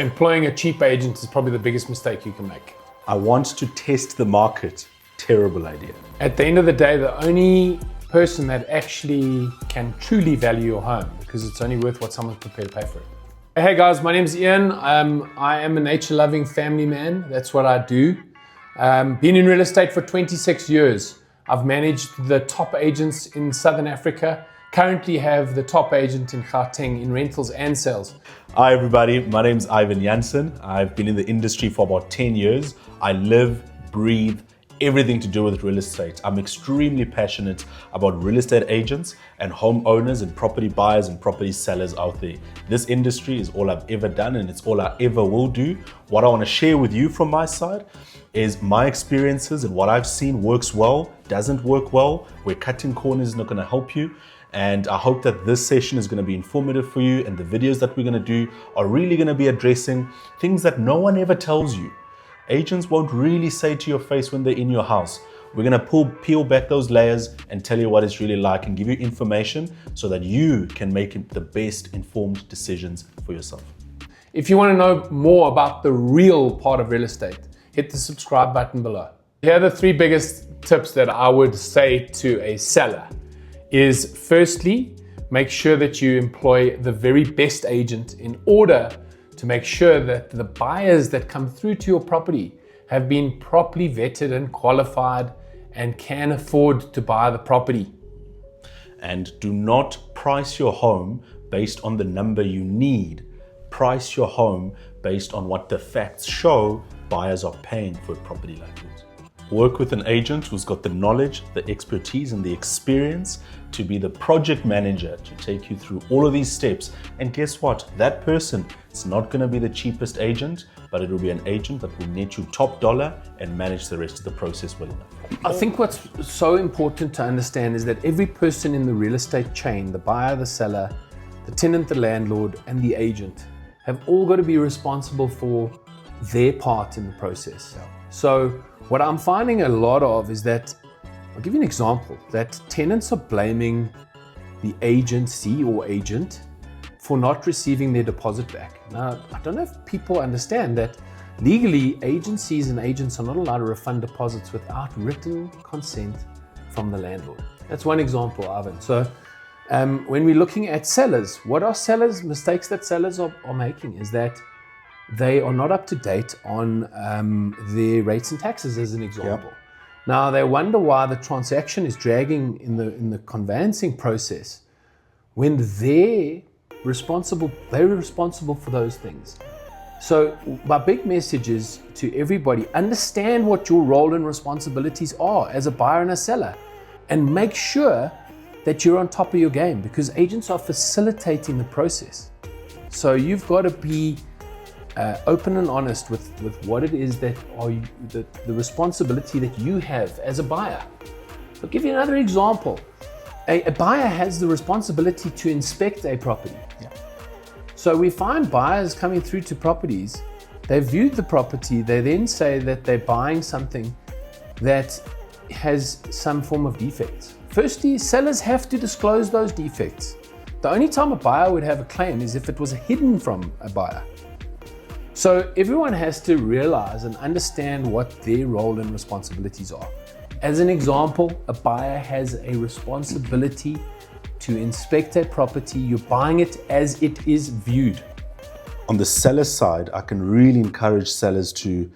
Employing a cheap agent is probably the biggest mistake you can make. I want to test the market. Terrible idea. At the end of the day, the only person that actually can truly value your home, because it's only worth what someone's prepared to pay for it. Hey guys, my name is Ian. I am a nature-loving family man. That's what I do. Been in real estate for 26 years. I've managed the top agents in Southern Africa. Currently have the top agent in Gauteng in rentals and sales. Hi everybody, my name's Ivan Jansen. I've been in the industry for about 10 years. I live, breathe, everything to do with real estate. I'm extremely passionate about real estate agents and homeowners and property buyers and property sellers out there. This industry is all I've ever done and it's all I ever will do. What I want to share with you from my side is my experiences and what I've seen works well, doesn't work well, where cutting corners is not going to help you. And I hope that this session is going to be informative for you, and the videos that we're going to do are really going to be addressing things that no one ever tells you. Agents won't really say to your face when they're in your house. We're going to peel back those layers and tell you what it's really like and give you information so that you can make the best informed decisions for yourself. If you want to know more about the real part of real estate, hit the subscribe button below. Here are the 3 biggest tips that I would say to a seller. Is firstly, make sure that you employ the very best agent in order to make sure that the buyers that come through to your property have been properly vetted and qualified and can afford to buy the property. And do not price your home based on the number you need. Price your home based on what the facts show buyers are paying for a property like yours. Work with an agent who's got the knowledge, the expertise, and the experience to be the project manager to take you through all of these steps. And guess what? That person is not going to be the cheapest agent, but it will be an agent that will net you top dollar and manage the rest of the process well enough. I think what's so important to understand is that every person in the real estate chain, the buyer, the seller, the tenant, the landlord, and the agent, have all got to be responsible for their part in the process. So what I'm finding a lot of is that, I'll give you an example, that tenants are blaming the agency or agent for not receiving their deposit back. Now, I don't know if people understand that legally agencies and agents are not allowed to refund deposits without written consent from the landlord. That's one example, Ivan. So when we're looking at sellers, what are sellers, mistakes that sellers are making is that they are not up to date on their rates and taxes, as an example. Yep. Now they wonder why the transaction is dragging in the conveyancing process when they're responsible for those things. So my big message is to everybody, understand what your role and responsibilities are as a buyer and a seller, and make sure that you're on top of your game, because agents are facilitating the process. So you've got to be open and honest with what it is that are the responsibility that you have as a buyer. I'll give you another example. A buyer has the responsibility to inspect a property. Yeah. So we find buyers coming through to properties, they've viewed the property, they then say that they're buying something that has some form of defects. Firstly, sellers have to disclose those defects. The only time a buyer would have a claim is if it was hidden from a buyer. So everyone has to realize and understand what their role and responsibilities are. As an example, a buyer has a responsibility to inspect a property. You're buying it as it is viewed. On the seller side, I can really encourage sellers to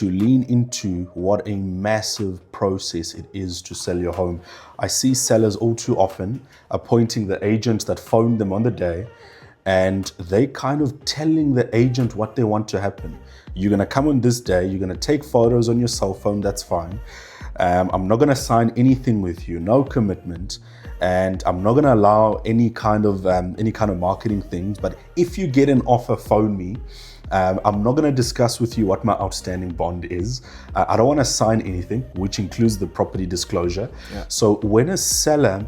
lean into what a massive process it is to sell your home. I see sellers all too often appointing the agent that phoned them on the day, and they kind of telling the agent what they want to happen. You're gonna come on this day, you're gonna take photos on your cell phone, that's fine. I'm not gonna sign anything with you, no commitment, and I'm not gonna allow any kind of marketing things, but if you get an offer, phone me. I'm not gonna discuss with you what my outstanding bond is. I don't wanna sign anything, which includes the property disclosure. Yeah. So when a seller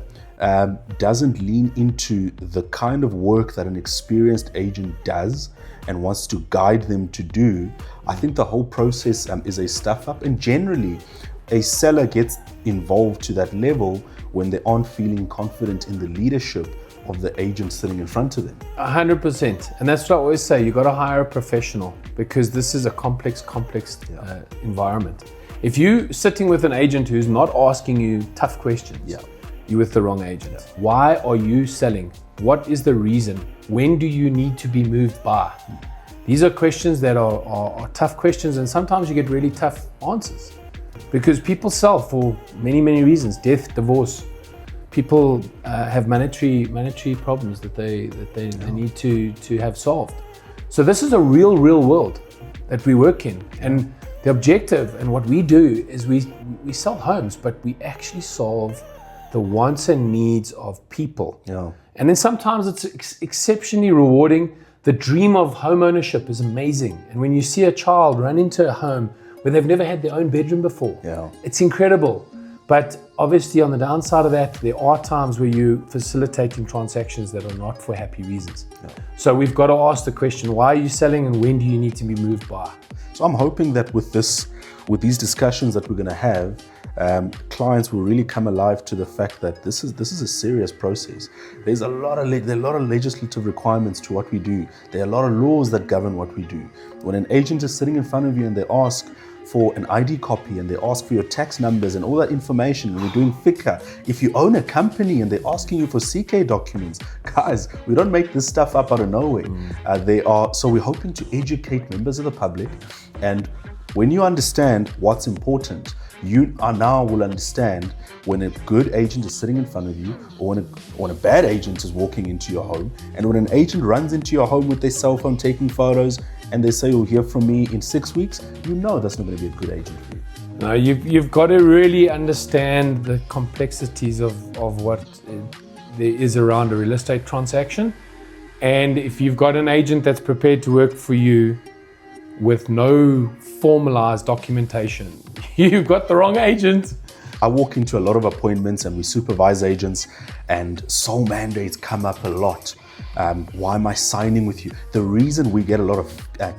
doesn't lean into the kind of work that an experienced agent does and wants to guide them to do, I think the whole process is a stuff up. And generally, a seller gets involved to that level when they aren't feeling confident in the leadership of the agent sitting in front of them. 100%. And that's what I always say, you got to hire a professional because this is a complex environment. If you're sitting with an agent who's not asking you tough questions, you're with the wrong agent. Why are you selling? What is the reason? When do you need to be moved by? These are questions that are tough questions, and sometimes you get really tough answers because people sell for many reasons: death, divorce. People have monetary problems that they need to have solved. So this is a real world that we work in, and the objective and what we do is we sell homes, but we actually solve the wants and needs of people. And then sometimes it's exceptionally rewarding. The dream of home ownership is amazing. And when you see a child run into a home where they've never had their own bedroom before, it's incredible. But obviously on the downside of that, there are times where you're facilitating transactions that are not for happy reasons. So we've got to ask the question, why are you selling and when do you need to be moved by? So I'm hoping that with these discussions that we're going to have, clients will really come alive to the fact that this is a serious process. There's a lot of legislative requirements to what we do. There are a lot of laws that govern what we do. When an agent is sitting in front of you and they ask for an ID copy and they ask for your tax numbers and all that information, and we're doing FICA. If you own a company and they're asking you for CK documents, guys, we don't make this stuff up out of nowhere. So we're hoping to educate members of the public, and when you understand what's important, you now will understand when a good agent is sitting in front of you, or when a bad agent is walking into your home. And when an agent runs into your home with their cell phone taking photos and they say, you'll hear from me in 6 weeks, you know that's not going to be a good agent for you. No, you've got to really understand the complexities of what there is around a real estate transaction. And if you've got an agent that's prepared to work for you with no formalized documentation, you've got the wrong agent. I walk into a lot of appointments and we supervise agents, and sole mandates come up a lot. Why am I signing with you? The reason we get a lot of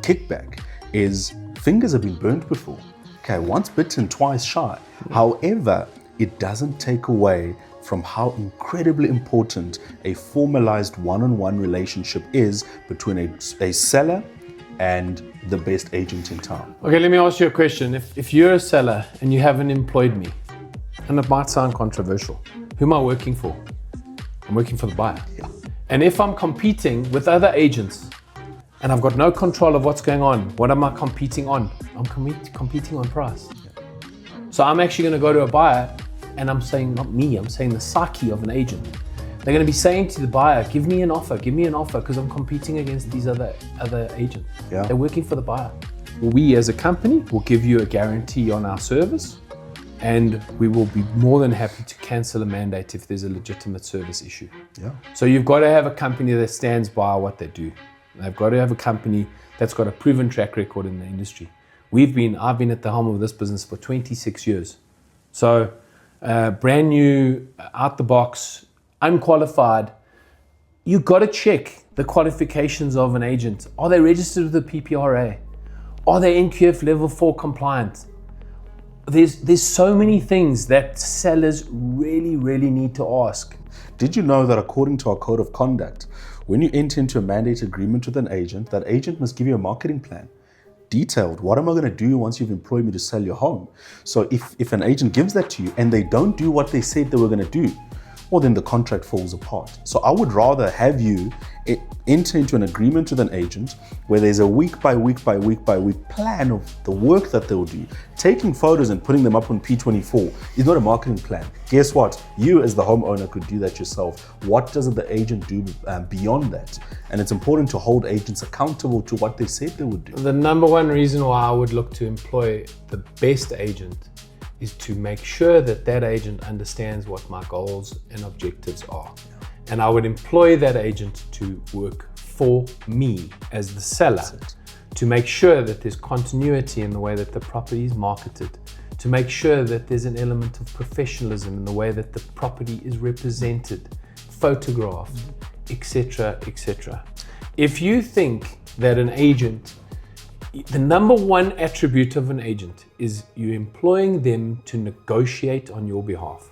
kickback is fingers have been burnt before. Okay, once bitten, twice shy. However, it doesn't take away from how incredibly important a formalized one-on-one relationship is between a seller and the best agent in town. Okay, let me ask you a question. If you're a seller and you haven't employed me, and it might sound controversial, who am I working for? I'm working for the buyer. And if I'm competing with other agents and I've got no control of what's going on, what am I competing on? I'm competing on price. So I'm actually going to go to a buyer and I'm saying, not me, I'm saying the psyche of an agent. They're going to be saying to the buyer, give me an offer, because I'm competing against these other agents. They're working for the buyer. We as a company will give you a guarantee on our service, and we will be more than happy to cancel a mandate if there's a legitimate service issue. So you've got to have a company that stands by what they do. They've got to have a company that's got a proven track record in the industry. I've been at the helm of this business for 26 years. So brand new, out the box, unqualified. You've got to check the qualifications of an agent. Are they registered with the PPRA? Are they NQF level 4 compliant? There's so many things that sellers really need to ask. Did you know that according to our code of conduct, when you enter into a mandate agreement with an agent, that agent must give you a marketing plan? Detailed, what am I going to do once you've employed me to sell your home? So if an agent gives that to you and they don't do what they said they were going to do, well, then the contract falls apart. So I would rather have you enter into an agreement with an agent where there's a week by week plan of the work that they'll do. Taking photos and putting them up on P24 is not a marketing plan. Guess what? You as the homeowner could do that yourself. What does the agent do beyond that? And it's important to hold agents accountable to what they said they would do. The number one reason why I would look to employ the best agent is to make sure that that agent understands what my goals and objectives are. And I would employ that agent to work for me as the seller, to make sure that there's continuity in the way that the property is marketed, to make sure that there's an element of professionalism in the way that the property is represented, photographed, etc. If you think that an agent, the number one attribute of an agent is you employing them to negotiate on your behalf.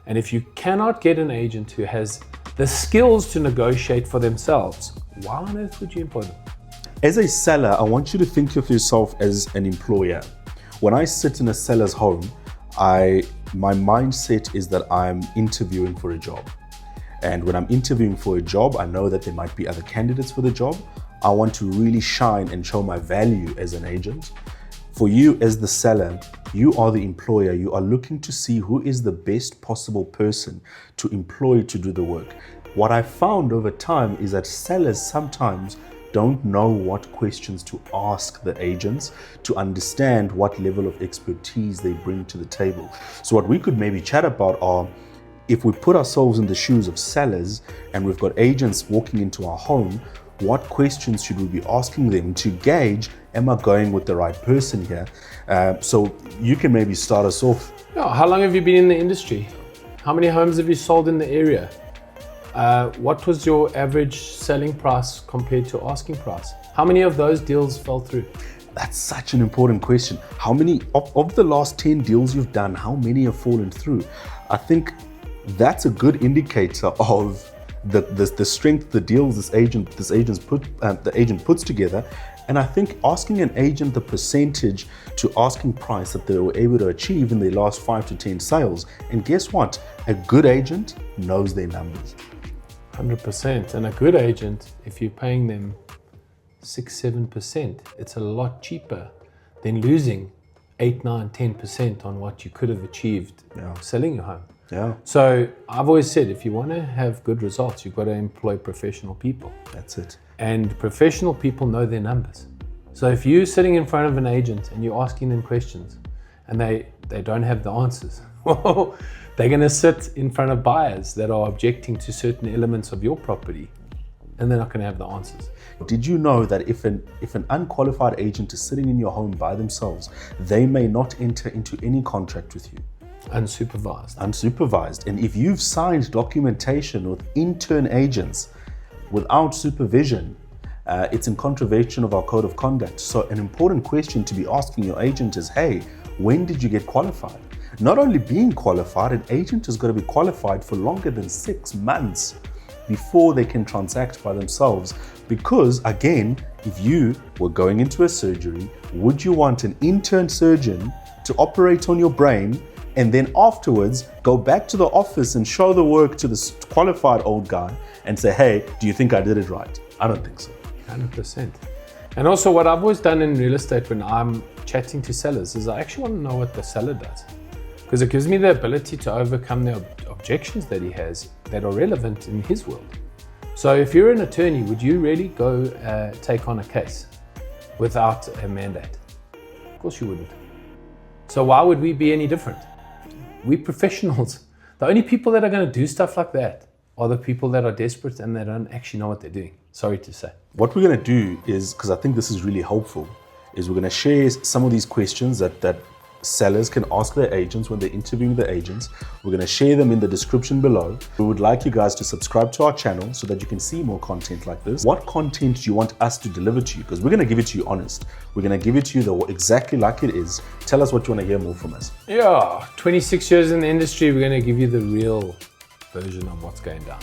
And if you cannot get an agent who has the skills to negotiate for themselves, why on earth would you employ them? As a seller, I want you to think of yourself as an employer. When I sit in a seller's home, my mindset is that I'm interviewing for a job. And when I'm interviewing for a job, I know that there might be other candidates for the job. I want to really shine and show my value as an agent. For you as the seller, you are the employer. You are looking to see who is the best possible person to employ to do the work. What I found over time is that sellers sometimes don't know what questions to ask the agents to understand what level of expertise they bring to the table. So what we could maybe chat about are, if we put ourselves in the shoes of sellers and we've got agents walking into our home, what questions should we be asking them to gauge, am I going with the right person here? So you can maybe start us off. Yeah, how long have you been in the industry? How many homes have you sold in the area? What was your average selling price compared to asking price? How many of those deals fell through? That's such an important question. How many of the last 10 deals you've done, how many have fallen through? I think that's a good indicator of the strength, the deals the agent puts together. And I think asking an agent the percentage to asking price that they were able to achieve in their last 5 to 10 sales. And guess what? A good agent knows their numbers. 100%. And a good agent, if you're paying them 6-7%, it's a lot cheaper than losing 8-9-10% on what you could have achieved selling your home. Yeah. So I've always said, if you want to have good results, you've got to employ professional people. That's it. And professional people know their numbers. So if you're sitting in front of an agent and you're asking them questions and they don't have the answers, well, they're going to sit in front of buyers that are objecting to certain elements of your property, and they're not going to have the answers. Did you know that if an unqualified agent is sitting in your home by themselves, they may not enter into any contract with you? Unsupervised. And if you've signed documentation with intern agents without supervision, it's in contravention of our code of conduct. So an important question to be asking your agent is, hey, when did you get qualified? Not only being qualified, an agent has got to be qualified for longer than 6 months before they can transact by themselves. Because again, if you were going into a surgery, would you want an intern surgeon to operate on your brain and then afterwards go back to the office and show the work to the qualified old guy and say, hey, do you think I did it right? I don't think so. 100%. And also what I've always done in real estate when I'm chatting to sellers is I actually want to know what the seller does, because it gives me the ability to overcome the objections that he has that are relevant in his world. So if you're an attorney, would you really go take on a case without a mandate? Of course you wouldn't. So why would we be any different? We're professionals. The only people that are going to do stuff like that are the people that are desperate and they don't actually know what they're doing. Sorry to say. What we're going to do is, because I think this is really helpful, is we're going to share some of these questions that sellers can ask their agents when they're interviewing the agents. We're going to share them in the description below. We would like you guys to subscribe to our channel so that you can see more content like this. What content do you want us to deliver to you? Because we're going to give it to you honest. We're going to give it to you exactly like it is. Tell us what you want to hear more from us. Yeah, 26 years in the industry, we're going to give you the real version of what's going down.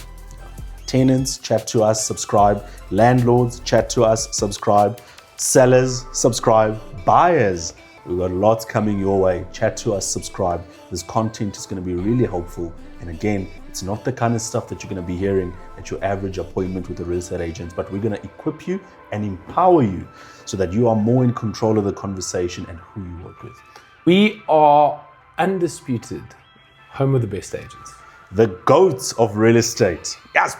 Tenants, chat to us, subscribe. Landlords, chat to us, subscribe. Sellers, subscribe. Buyers, we've got lots coming your way. Chat to us, subscribe. This content is going to be really helpful. And again, it's not the kind of stuff that you're going to be hearing at your average appointment with a real estate agent, but we're going to equip you and empower you so that you are more in control of the conversation and who you work with. We are undisputed home of the best agents. The goats of real estate. Yes,